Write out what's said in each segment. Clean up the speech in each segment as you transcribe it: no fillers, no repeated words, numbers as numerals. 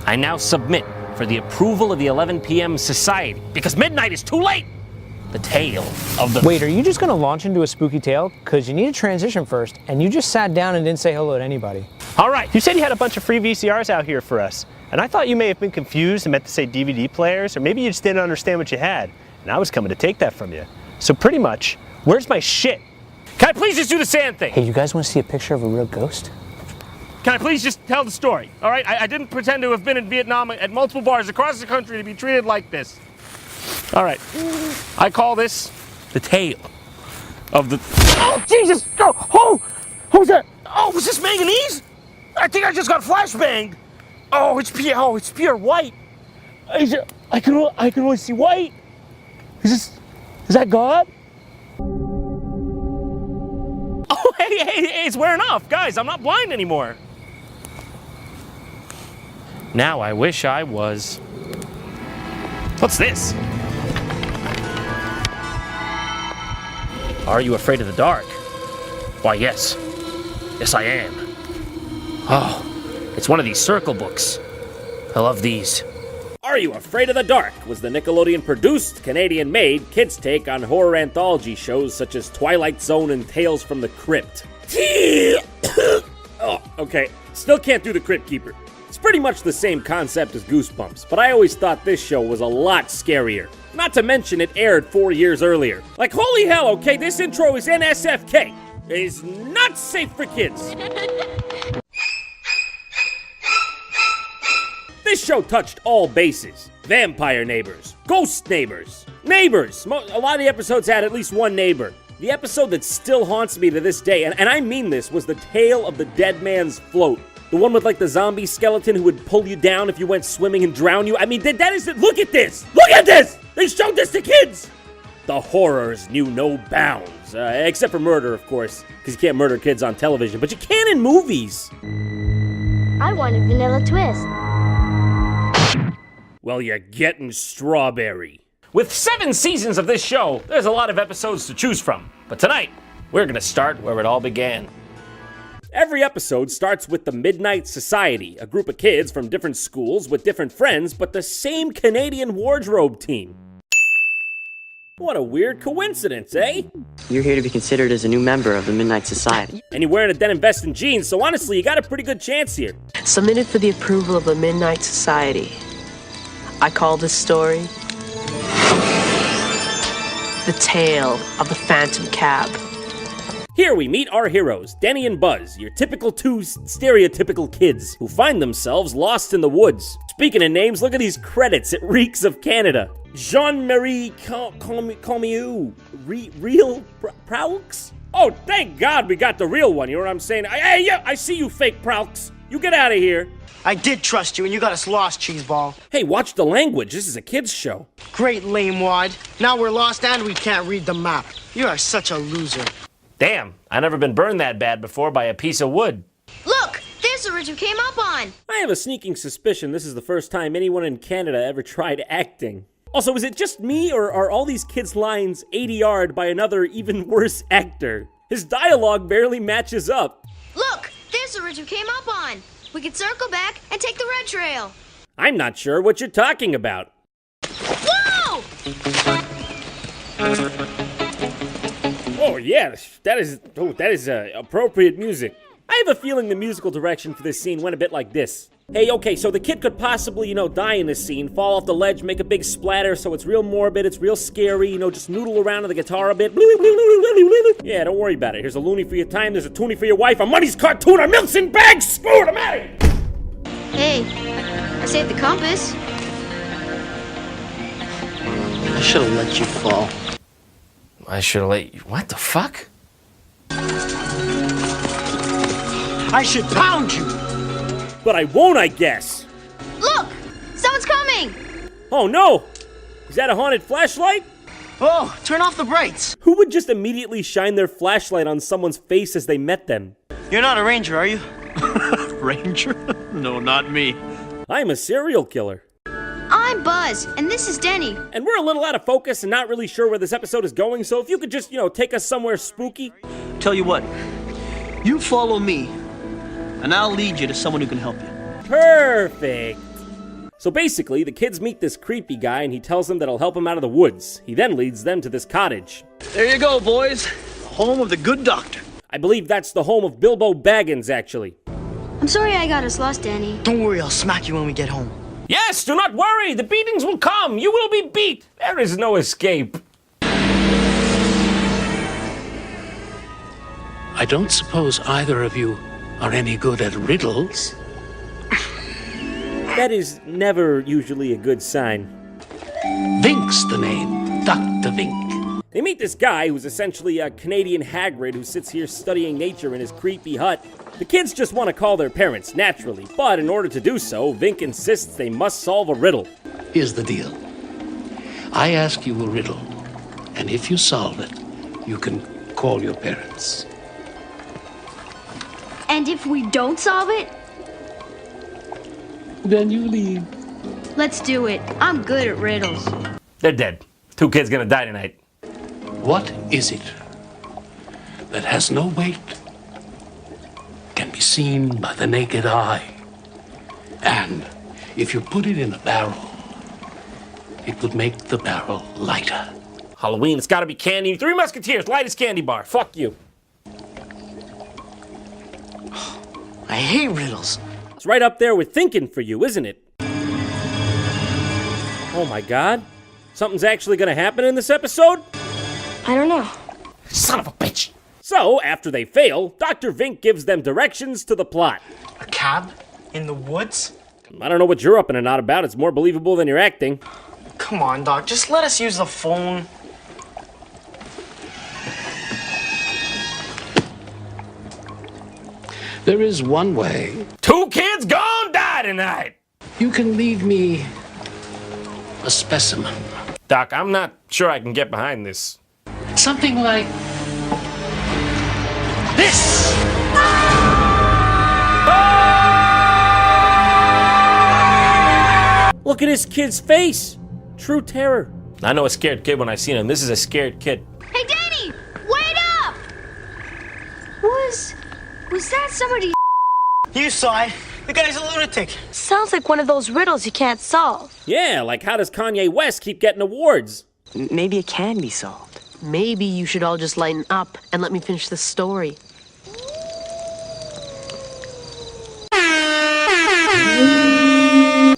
I now submit for the approval of the 11 p.m. Society, because midnight is too late! The tale of the... Wait, are you just gonna launch into a spooky tale? Because you need a transition first, and you just sat down and didn't say hello to anybody. All right, you said you had a bunch of free VCRs out here for us, and I thought you may have been confused and meant to say DVD players, or maybe you just didn't understand what you had, and I was coming to take that from you. So pretty much, where's my shit? Can I please just do the sand thing? Hey, you guys want to see a picture of a real ghost? Can I please just tell the story? All right, I didn't pretend to have been in Vietnam at multiple bars across the country to be treated like this. All right, I call this the tale of the... Oh, Jesus! Oh, who's that? Oh, was this manganese? I think I just got flashbanged. Oh, it's pure white. I can only see white. Is that God? Oh, hey, it's wearing off. Guys, I'm not blind anymore. Now I wish I was. What's this? Are you afraid of the dark? Why, yes. Yes, I am. Oh, it's one of these circle books. I love these. Are You Afraid of the Dark was the Nickelodeon-produced, Canadian-made kids' take on horror anthology shows such as Twilight Zone and Tales from the Crypt. Oh, okay. Still can't do the Crypt Keeper. It's pretty much the same concept as Goosebumps, but I always thought this show was a lot scarier. Not to mention it aired 4 years earlier. Like, holy hell, okay, this intro is NSFK. It is not safe for kids. This show touched all bases. Vampire neighbors, ghost neighbors, neighbors. A lot of the episodes had at least one neighbor. The episode that still haunts me to this day, and I mean this, was the Tale of the Dead Man's Float. The one with like the zombie skeleton who would pull you down if you went swimming and drown you. I mean, that is it. Look at this. Look at this. They showed this to kids. The horrors knew no bounds, except for murder, of course, because you can't murder kids on television, but you can in movies. I want a vanilla twist. Well, you're getting strawberry. With 7 seasons of this show, there's a lot of episodes to choose from. But tonight, we're gonna start where it all began. Every episode starts with the Midnight Society, a group of kids from different schools with different friends, but the same Canadian wardrobe team. What a weird coincidence, eh? You're here to be considered as a new member of the Midnight Society. And you're wearing a denim vest and jeans, so honestly, you got a pretty good chance here. Submitted for the approval of the Midnight Society. I call this story The Tale of the Phantom Cab. Here we meet our heroes, Denny and Buzz, your typical 2 stereotypical kids who find themselves lost in the woods. Speaking of names, look at these credits. It reeks of Canada. Jean-Marie Comieux, real Praux? Oh, thank God we got the real one, you know what I'm saying? Hey, yeah, I see you fake Praux. You get out of here. I did trust you, and you got us lost, cheeseball. Hey, watch the language. This is a kid's show. Great lame wad. Now we're lost and we can't read the map. You are such a loser. Damn, I never been burned that bad before by a piece of wood. Look, there's the ridge we came up on. I have a sneaking suspicion this is the first time anyone in Canada ever tried acting. Also, is it just me, or are all these kids' lines ADR'd by another, even worse actor? His dialogue barely matches up. Look, there's the ridge we came up on. We could circle back and take the red trail. I'm not sure what you're talking about. Whoa! Oh yeah, that is appropriate music. I have a feeling the musical direction for this scene went a bit like this. Hey, okay, so the kid could possibly, die in this scene, fall off the ledge, make a big splatter, so it's real morbid, it's real scary, just noodle around on the guitar a bit. Yeah, don't worry about it. Here's a loony for your time, there's a toonie for your wife, a money's cartoon, a milk's in bags, screwed, I'm out of here! Hey, I saved the compass. I should have let you fall. I should have let you. What the fuck? I should pound you. But I won't, I guess. Look! Someone's coming! Oh no! Is that a haunted flashlight? Oh, turn off the brights. Who would just immediately shine their flashlight on someone's face as they met them? You're not a ranger, are you? Ranger? No, not me. I'm a serial killer. I'm Buzz, and this is Denny. And we're a little out of focus and not really sure where this episode is going, so if you could just, take us somewhere spooky. Tell you what, you follow me, and I'll lead you to someone who can help you. Perfect. So basically, the kids meet this creepy guy and he tells them that he'll help them out of the woods. He then leads them to this cottage. There you go, boys. Home of the good doctor. I believe that's the home of Bilbo Baggins, actually. I'm sorry I got us lost, Danny. Don't worry, I'll smack you when we get home. Yes, do not worry. The beatings will come. You will be beat. There is no escape. I don't suppose either of you are any good at riddles. That is never usually a good sign. Vink's the name, Dr. Vink. They meet this guy who's essentially a Canadian Hagrid who sits here studying nature in his creepy hut. The kids just want to call their parents, naturally, but in order to do so, Vink insists they must solve a riddle. Here's the deal. I ask you a riddle, and if you solve it, you can call your parents. And if we don't solve it, Then you leave. let's do it. I'm good at riddles. They're dead. 2 kids gonna die tonight. What is it that has no weight, can be seen by the naked eye, and if you put it in a barrel, it would make the barrel lighter? Halloween, it's gotta be candy. 3 Musketeers, lightest candy bar. Fuck you. I hate riddles. It's right up there with thinking for you, isn't it? Oh my god. Something's actually gonna happen in this episode? I don't know. Son of a bitch. So, after they fail, Dr. Vink gives them directions to the plot. A cab? In the woods? I don't know what you're up and not about. It's more believable than you're acting. Come on, Doc, just let us use the phone. There is one way. 2 kids gone die tonight! You can leave me a specimen. Doc, I'm not sure I can get behind this. Something like this. Look at this kid's face. True terror. I know a scared kid when I seen him. This is a scared kid. Hey, Danny! Wait up! Was that somebody? You saw it. The guy's a lunatic. Sounds like one of those riddles you can't solve. Yeah, like how does Kanye West keep getting awards? Maybe it can be solved. Maybe you should all just lighten up and let me finish the story.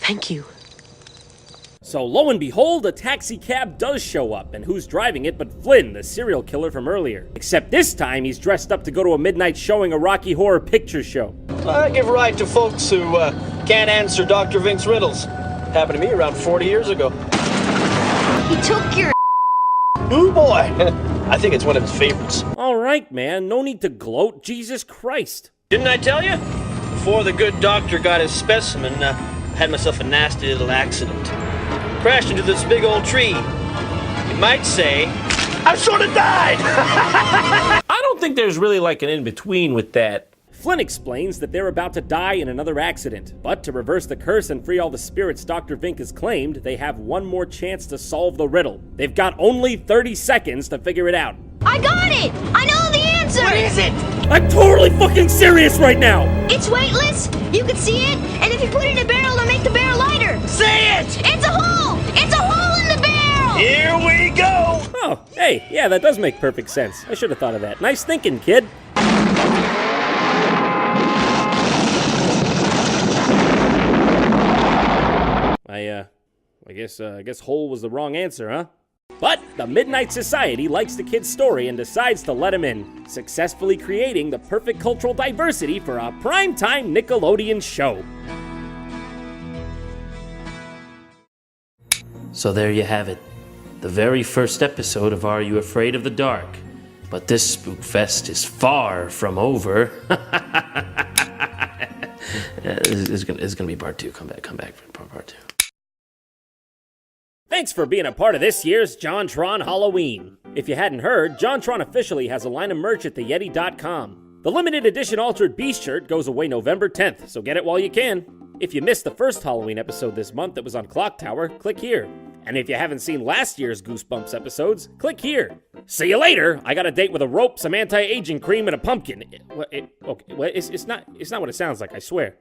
Thank you. So lo and behold, a taxi cab does show up, and who's driving it but Flynn, the serial killer from earlier. Except this time, he's dressed up to go to a midnight showing of Rocky Horror Picture Show. I give a ride to folks who can't answer Dr. Vink's riddles. Happened to me around 40 years ago. He took your. Ooh boy! I think it's one of his favorites. All right, man, no need to gloat. Jesus Christ. Didn't I tell you? Before the good doctor got his specimen, had myself a nasty little accident. Crashed into this big old tree. You might say, I sort of died! I don't think there's really like an in-between with that. Flynn explains that they're about to die in another accident, but to reverse the curse and free all the spirits Dr. Vink has claimed, they have one more chance to solve the riddle. They've got only 30 seconds to figure it out. I got it! I know the answer! What is it? I'm totally fucking serious right now! It's weightless, you can see it, and if you put it in a barrel, it'll make the barrel lighter. Say it! It's a hole! It's a hole in the barrel! Here we go! Oh, hey, yeah, that does make perfect sense. I should have thought of that. Nice thinking, kid. I guess hole was the wrong answer, huh? But the Midnight Society likes the kid's story and decides to let him in, successfully creating the perfect cultural diversity for a primetime Nickelodeon show. So there you have it. the very first episode of Are You Afraid of the Dark? But this spook fest is far from over. It's gonna be part 2. Come back for part 2. Thanks for being a part of this year's JonTron Halloween. If you hadn't heard, JonTron officially has a line of merch at theyeti.com. The limited edition Altered Beast shirt goes away November 10th, so get it while you can. If you missed the first Halloween episode this month that was on Clock Tower, click here. And if you haven't seen last year's Goosebumps episodes, click here. See you later! I got a date with a rope, some anti-aging cream, and a pumpkin. It's not what it sounds like, I swear.